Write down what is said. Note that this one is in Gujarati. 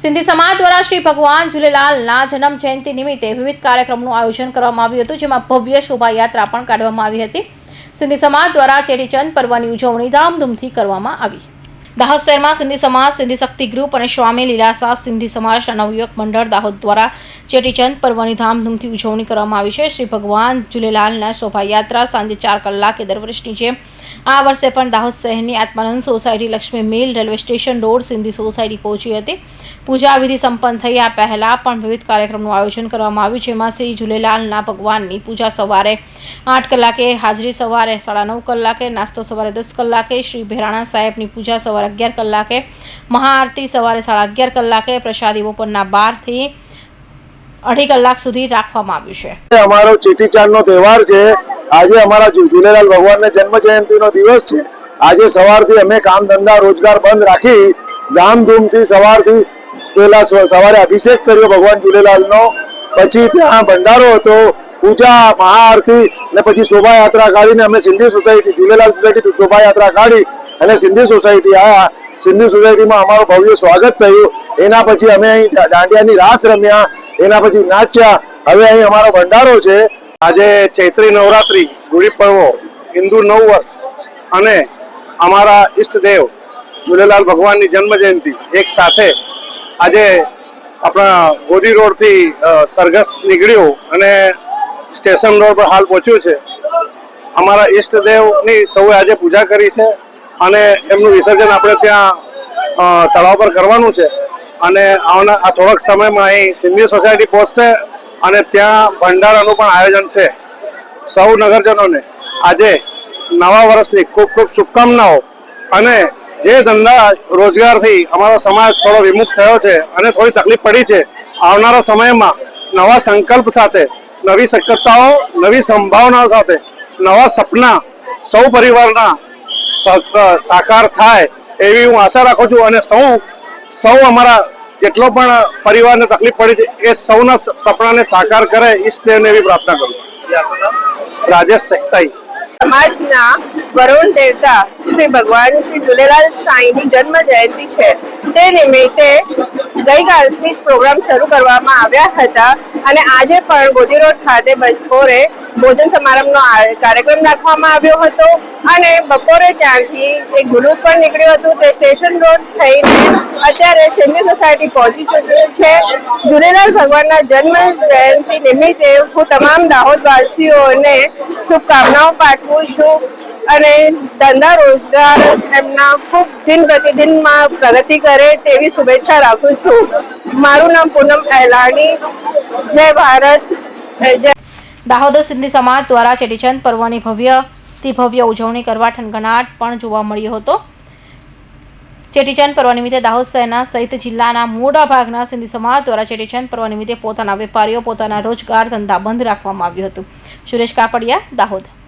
સિંધી સમાજ દ્વારા શ્રી ભગવાન ઝૂલેલાલના જન્મ જયંતિ નિમિત્તે વિવિધ કાર્યક્રમનું આયોજન કરવામાં આવ્યું હતું, જેમાં ભવ્ય શોભાયાત્રા પણ કાઢવામાં આવી હતી. સિંધી સમાજ દ્વારા ચેટીચંદ પર્વની ઉજવણી ધામધૂમથી કરવામાં આવી. દાહોદ શહેરમાં સિંધી સમાજ, સિંધી શક્તિ ગ્રુપ અને સ્વામી લીલાસા સિંધી સમાજના નવયુવક મંડળ દાહોદ દ્વારા ચેટીચંદ પર્વની ધામધૂમથી ઉજવણી કરવામાં આવી છે. શ્રી ભગવાન ઝૂલેલાલના શોભાયાત્રા સાંજે 4 કલાકે દર વર્ષની જેમ આ વર્ષે પણ દાહોદ શહેરની આત્માનંદ સોસાયટી, લક્ષ્મી મિલ, railway station road, Sindhi society પહોંચી હતી. પૂજા વિધિ સંપન્ન થઈ આ પહેલા પણ વિવિધ કાર્યક્રમનું આયોજન કરવામાં આવ્યું, જેમાં શ્રી ઝૂલેલાલના ભગવાનની પૂજા સવારે 8 કલાકે, હાજરી સવારે 9:30 કલાકે, નાસ્તો સવારે 10 કલાકે, શ્રી ભેરાણા સાહેબની પૂજા સવારે 11 કલાકે, મહાઆરતી સવારે 11:30 કલાકે, પ્રસાદી બપોરના 12 થી 2.5 કલાક સુધી રાખવામાં આવ્યું છે. અમારો ચેટીચાંદનો તહેવાર છે. આજે અમારા ઝૂલેલાલ ભગવાનના જન્મ જયંતિનો દિવસ છે. આજે સવારથી અમે કામ ધંધા રોજગાર બંધ રાખી ધામધૂમથી સવારથી પહેલા સવારે અભિષેક કર્યો ભગવાન ઝૂલેલાલનો, પછી ત્યાં ભંડારો હતો, પૂજા, મહાઆરતી ને પછી શોભાયાત્રા કાઢીને અમે સિંધી સોસાયટી, ઝૂલેલાલ સોસાયટી શોભાયાત્રા કાઢી અને સિંધી સોસાયટી આવ્યા. સિંધી સોસાયટીમાં અમારું ભવ્ય સ્વાગત થયું. એના પછી અમે અહીં દાંડિયાની રાસ રમ્યા, એના પછી નાચ્યા. હવે અહીં અમારો ભંડારો છે. આજે ચૈત્રી નવરાત્રી, ગુડી પડવો, હિન્દુ નવ વર્ષ અને અમારા ઈષ્ટદેવ ઝૂલેલાલ ભગવાનની જન્મ જયંતિ એક સાથે આજે આપણા ગોદી રોડથી સરઘસ નીકળ્યું અને સ્ટેશન રોડ પર હાલ પહોંચ્યું છે. અમારા ઈષ્ટદેવની સૌએ આજે પૂજા કરી છે અને એમનું વિસર્જન આપણે ત્યાં તળાવ પર કરવાનું છે. અને આ થોડાક સમયમાં અહીં સિંધી સોસાયટી પહોંચશે અને ત્યાં ભંડારાનું પણ આયોજન છે. સૌ નગરજનોને આજે નવા વર્ષની ખૂબ ખૂબ શુભકામનાઓ. અને જે ધંધા રોજગારથી અમારો સમાજ થોડો વિમુખ થયો છે અને થોડી તકલીફ પડી છે, આવનારા સમયમાં નવા સંકલ્પ સાથે, નવી શક્યતાઓ, નવી સંભાવનાઓ સાથે નવા સપના સૌ પરિવારના સાકાર થાય એવી હું આશા રાખું છું. અને સૌ અમારા જેટલો પણ પરિવારને તકલીફ પડી છે એ સૌના સપનાને સાકાર કરે, ઈષ્ટદેવને એવી પ્રાર્થના કરું. રાજેશ સેકતાઈ. સમાજના વરુણ દેવતા શ્રી ભગવાન શ્રી ઝૂલેલાલ સાંઈની જન્મ જયંતિ છે. તે નિમિત્તે ગઈકાલથી જ પ્રોગ્રામ શરૂ કરવામાં આવ્યા હતા અને આજે પણ ગોદી રોડ ખાતે બપોરે ભોજન સમારંભનો કાર્યક્રમ રાખવામાં આવ્યો હતો અને બપોરે ત્યાંથી એક જુલુસ પણ નીકળ્યું હતું. તે સ્ટેશન રોડ થઈને અત્યારે સિંધી સોસાયટી પહોંચી ચૂક્યું છે. ઝૂલેલાલ ભગવાનના જન્મ જયંતિ નિમિત્તે હું તમામ દાહોદવાસીઓને શુભકામનાઓ પાઠવું છું અને ધંધા રોજગાર એમના ખૂબ દિન પ્રતિદિનમાં પ્રગતિ કરે તેવી શુભેચ્છા રાખું છું. મારું નામ પૂનમ અહેલાણી. જય ભારત. જય. દાહોદ સિંધી સમાજ દ્વારા ચેટીચંદ પર્વની ભવ્યથી ભવ્ય ઉજવણી કરવા થનગનાટ પણ જોવા મળ્યો હતો. ચેટીચંદ પર્વ નિમિત્તે દાહોદ શહેરના સહિત જિલ્લાના મોટા ભાગના સિંધી સમાજ દ્વારા ચેટીચંદ પર્વ નિમિત્તે પોતાના વેપારીઓ, પોતાના રોજગાર ધંધા બંધ રાખવામાં આવ્યું હતું. સુરેશ કાપડિયા, દાહોદ.